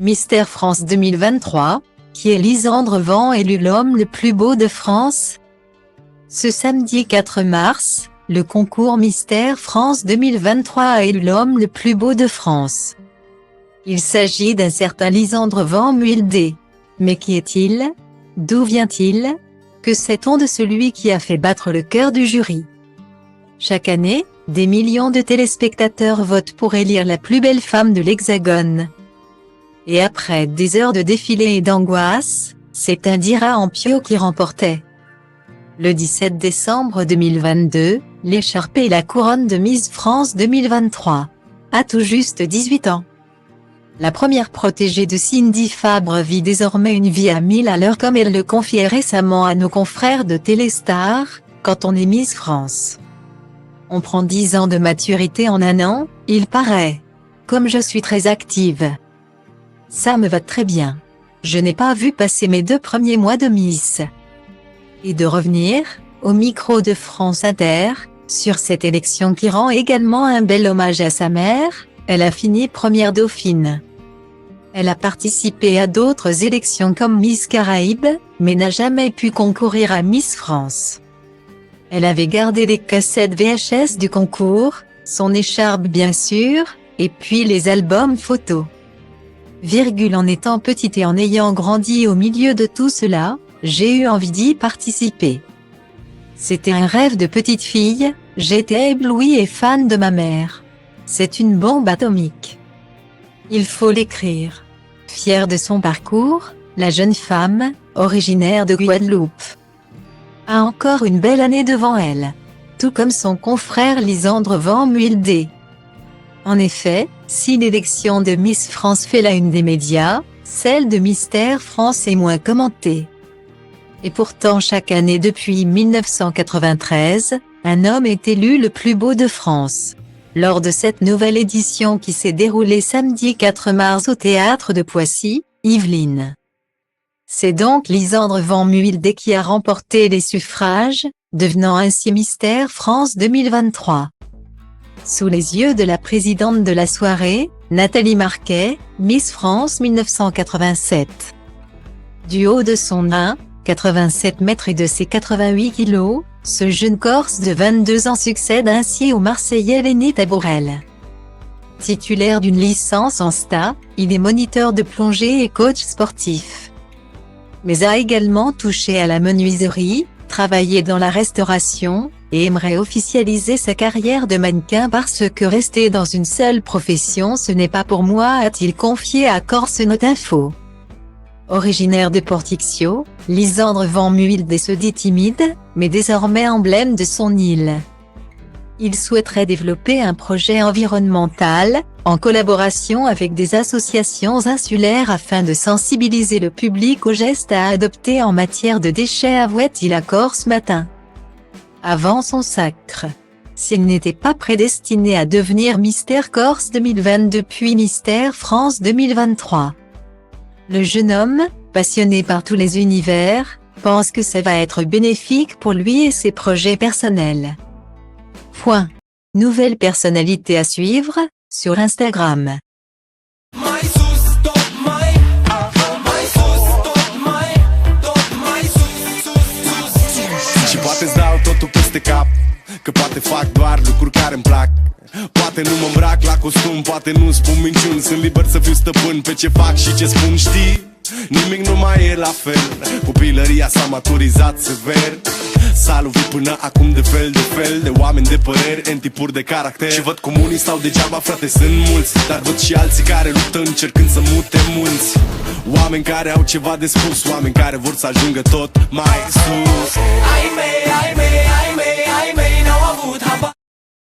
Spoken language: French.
Mystère France 2023, qui est Lisandre Van élu l'homme le plus beau de France? Ce samedi 4 mars, le concours Mystère France 2023 a élu l'homme le plus beau de France. Il s'agit d'un certain Lisandre Van Mulder. Mais qui est-il? D'où vient-il? Que sait-on de celui qui a fait battre le cœur du jury? Chaque année, des millions de téléspectateurs votent pour élire la plus belle femme de l'Hexagone. Et après des heures de défilé et d'angoisse, c'est Indira Ampio qui remportait. Le 17 décembre 2022, l'écharpe et la couronne de Miss France 2023. À tout juste 18 ans. La première protégée de Cindy Fabre vit désormais une vie à 1000 à l'heure comme elle le confiait récemment à nos confrères de Téléstar, quand on est Miss France. On prend 10 ans de maturité en un an, il paraît. Comme je suis très active. Ça me va très bien. Je n'ai pas vu passer mes 2 premiers mois de Miss. Et de revenir, au micro de France Inter, sur cette élection qui rend également un bel hommage à sa mère, elle a fini première dauphine. Elle a participé à d'autres élections comme Miss Caraïbes, mais n'a jamais pu concourir à Miss France. Elle avait gardé les cassettes VHS du concours, son écharpe bien sûr, et puis les albums photos. En étant petite et en ayant grandi au milieu de tout cela, j'ai eu envie d'y participer. C'était un rêve de petite fille, j'étais éblouie et fan de ma mère. C'est une bombe atomique. Il faut l'écrire. Fière de son parcours, la jeune femme, originaire de Guadeloupe, a encore une belle année devant elle. Tout comme son confrère Lisandre Van Mulder. En effet, si l'élection de Miss France fait la une des médias, celle de Mystère France est moins commentée. Et pourtant chaque année depuis 1993, un homme est élu le plus beau de France. Lors de cette nouvelle édition qui s'est déroulée samedi 4 mars au théâtre de Poissy, Yvelines. C'est donc Lisandre Van Mulder qui a remporté les suffrages, devenant ainsi Mystère France 2023. Sous les yeux de la présidente de la soirée, Nathalie Marquet, Miss France 1987. Du haut de son 1,87 m et de ses 88 kg, ce jeune Corse de 22 ans succède ainsi au Marseillais Lenny Tabourel. Titulaire d'une licence en STA, il est moniteur de plongée et coach sportif. Mais a également touché à la menuiserie, travaillé dans la restauration, et aimerait officialiser sa carrière de mannequin parce que rester dans une seule profession ce n'est pas pour moi, a-t-il confié à Corse Note Info. Originaire de Porticcio, Lisandre Van Mulder se dit timide, mais désormais emblème de son île. Il souhaiterait développer un projet environnemental, en collaboration avec des associations insulaires afin de sensibiliser le public aux gestes à adopter en matière de déchets, avouait-il à Corse Matin. Avant son sacre. S'il n'était pas prédestiné à devenir Mystère Corse 2022 puis Mystère France 2023. Le jeune homme, passionné par tous les univers, pense que ça va être bénéfique pour lui et ses projets personnels. Nouvelle personnalité à suivre, sur Instagram. Și poate-ți dau totul peste cap, că poate fac doar lucruri care-mi plac. Poate nu mă îmbrac la costum, poate nu spun minciuni. Sunt liber să fiu stăpân pe ce fac și ce spun, știi? Nimic nu mai e la fel, copilăria s-a maturizat sever. S-a lovit până acum de fel de fel de oameni de păreri, în tipuri de caracter. Și văd cum unii stau degeaba, frate, sunt mulți, dar văd și alții care luptă încercând să mute munți. Oameni care au ceva de spus, oameni care vor să ajungă tot mai sus. Ai mei,